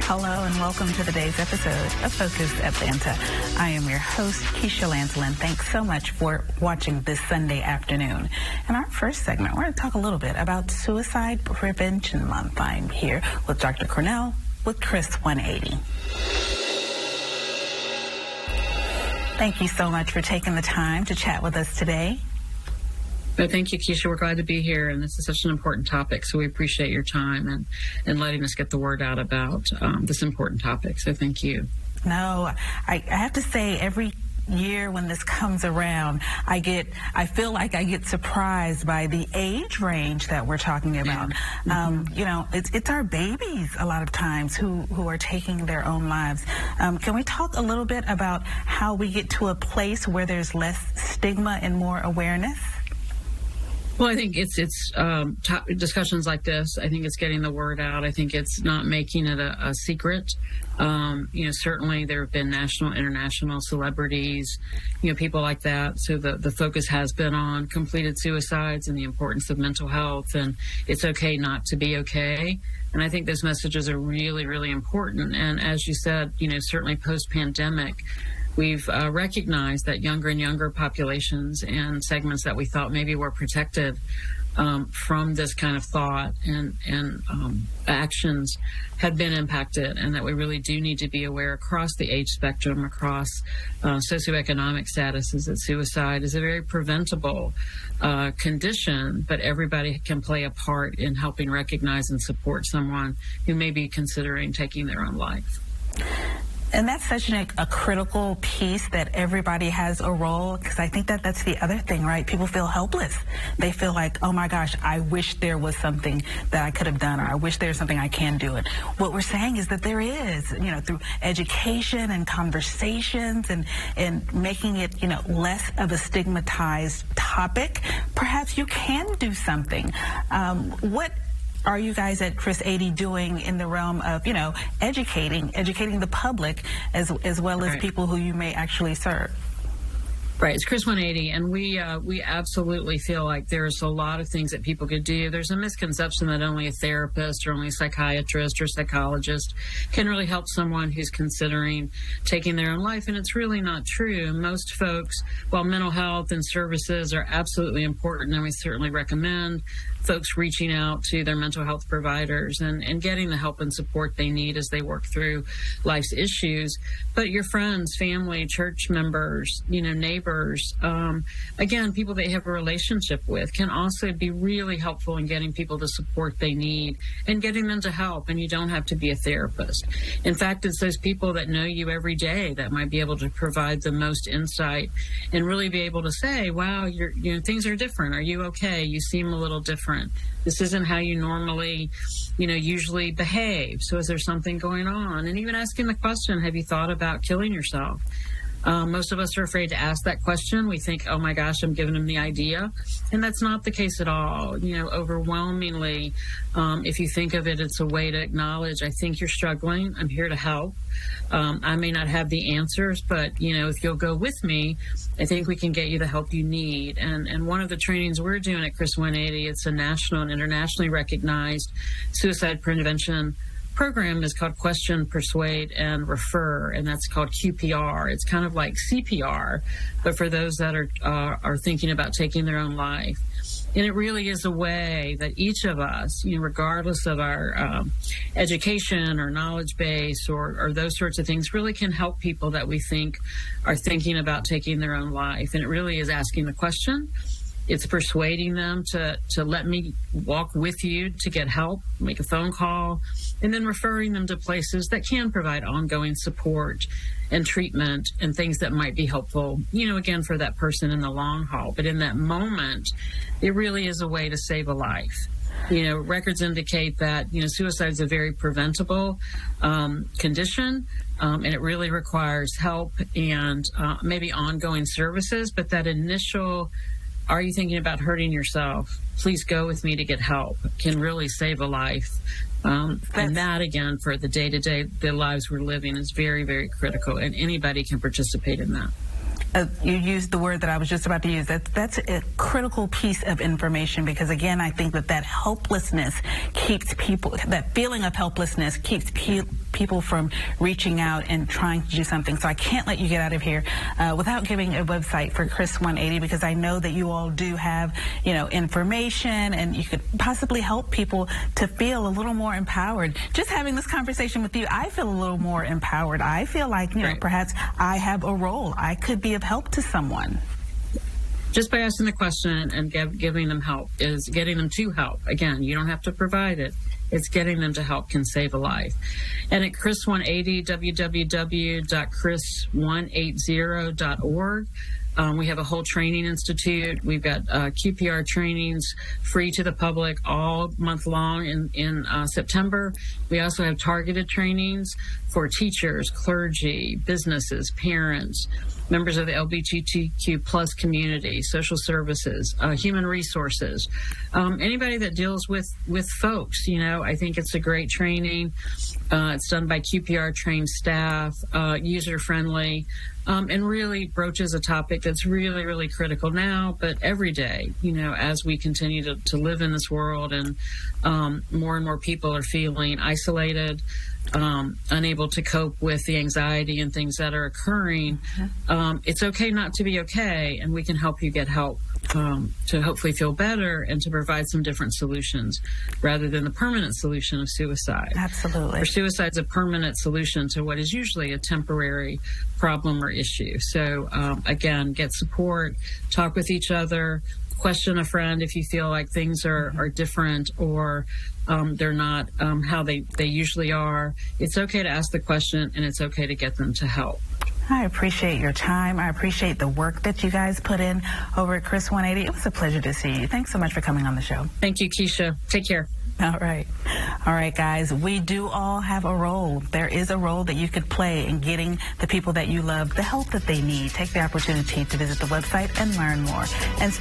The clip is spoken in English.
Hello and welcome to today's episode of Focus Atlanta. I am your host, Keisha Lancelin. Thanks so much for watching this Sunday afternoon. In our first segment, we're going to talk a little bit about Suicide Prevention Month. I'm here with Dr. Cornell with Chris 180. Thank you so much for taking the time to chat with us today. Well, thank you, Keisha. We're glad to be here, and this is such an important topic, so we appreciate your time and letting us get the word out about this important topic, so thank you. No, I have to say, every year when this comes around, I feel like I get surprised by the age range that we're talking about. You know, it's our babies a lot of times who are taking their own lives. Can we talk a little bit about how we get to a place where there's less stigma and more awareness? Well, I think it's discussions like this. I think it's getting the word out. I think it's not making it a secret. You know, certainly there have been national, international celebrities, you know, people like that. So the focus has been on completed suicides and the importance of mental health, and it's okay not to be okay. And I think those messages are really, really important. And as you said, you know, certainly post-pandemic, we've recognized that younger and younger populations and segments that we thought maybe were protected from this kind of thought and actions had been impacted, and that we really do need to be aware across the age spectrum, across socioeconomic statuses, that suicide is a very preventable condition, but everybody can play a part in helping recognize and support someone who may be considering taking their own life. And that's such a critical piece, that everybody has a role, because I think that's the other thing, right? People feel helpless. They feel like, oh my gosh, I wish there was something that I could have done, or I wish there's something I can do. And what we're saying is that there is, you know, through education and conversations and making it, you know, less of a stigmatized topic, perhaps you can do something. What are you guys at Chris 80 doing in the realm of, you know, educating the public as well as people who you may actually serve? Right, it's Chris 180, and we absolutely feel like there's a lot of things that people could do. There's a misconception that only a therapist or only a psychiatrist or psychologist can really help someone who's considering taking their own life, and it's really not true. Most folks, while mental health and services are absolutely important, and we certainly recommend folks reaching out to their mental health providers and getting the help and support they need as they work through life's issues. But your friends, family, church members, you know, neighbors, again, people they have a relationship with, can also be really helpful in getting people the support they need and getting them to help. And you don't have to be a therapist. In fact, it's those people that know you every day that might be able to provide the most insight and really be able to say, wow, you know, things are different. Are you okay? You seem a little different. This isn't how you normally, you know, usually behave. So is there something going on? And even asking the question, have you thought about killing yourself? Most of us are afraid to ask that question. We think, oh my gosh, I'm giving them the idea. And that's not the case at all. You know, overwhelmingly, if you think of it, it's a way to acknowledge, I think you're struggling. I'm here to help. I may not have the answers, but, you know, if you'll go with me, I think we can get you the help you need. And one of the trainings we're doing at Chris 180, it's a national and internationally recognized suicide prevention program, is called Question, Persuade, and Refer, and that's called QPR. It's kind of like CPR, but for those that are thinking about taking their own life. And it really is a way that each of us, you know, regardless of our education or knowledge base or those sorts of things, really can help people that we think are thinking about taking their own life. And it really is asking the question. It's persuading them to let me walk with you to get help, make a phone call, and then referring them to places that can provide ongoing support and treatment and things that might be helpful, you know, again, for that person in the long haul. But in that moment, it really is a way to save a life. You know, records indicate that, you know, suicide is a very preventable condition, and it really requires help and maybe ongoing services, but that initial, are you thinking about hurting yourself? Please go with me to get help, can really save a life. And that, again, for the day-to-day, the lives we're living, is very, very critical, and anybody can participate in that. You used the word that I was just about to use. That's a critical piece of information, because, again, I think that helplessness keeps people, that feeling of helplessness keeps people from reaching out and trying to do something. So I can't let you get out of here without giving a website for Chris 180, because I know that you all do have, information, and you could possibly help people to feel a little more empowered. Just having this conversation with you, I feel a little more empowered. I feel like, perhaps I have a role. I could be of help to someone. Just by asking the question and giving them help is getting them to help. Again, you don't have to provide it. It's getting them to help can save a life. And at Chris 180, www.chris180.org, we have a whole training institute. We've got QPR trainings free to the public all month long in September. We also have targeted trainings for teachers, clergy, businesses, parents, members of the LGBTQ plus community, social services, human resources, anybody that deals with folks. I think it's a great training. It's done by QPR trained staff, user friendly, and really broaches a topic that's really, really critical now, but every day, as we continue to live in this world, and more and more people are feeling isolated, unable to cope with the anxiety and things that are occurring. It's okay not to be okay, and we can help you get help to hopefully feel better and to provide some different solutions rather than the permanent solution of suicide. Absolutely. For suicide is a permanent solution to what is usually a temporary problem or issue. So again, get support, talk with each other, question a friend if you feel like things are different or they're not how they usually are. It's okay to ask the question, and it's okay to get them to help. I appreciate your time. I appreciate the work that you guys put in over at Chris 180. It was a pleasure to see you. Thanks so much for coming on the show. Thank you, Keisha. Take care. All right, guys, we do all have a role. There is a role that you could play in getting the people that you love the help that they need. Take the opportunity to visit the website and learn more. And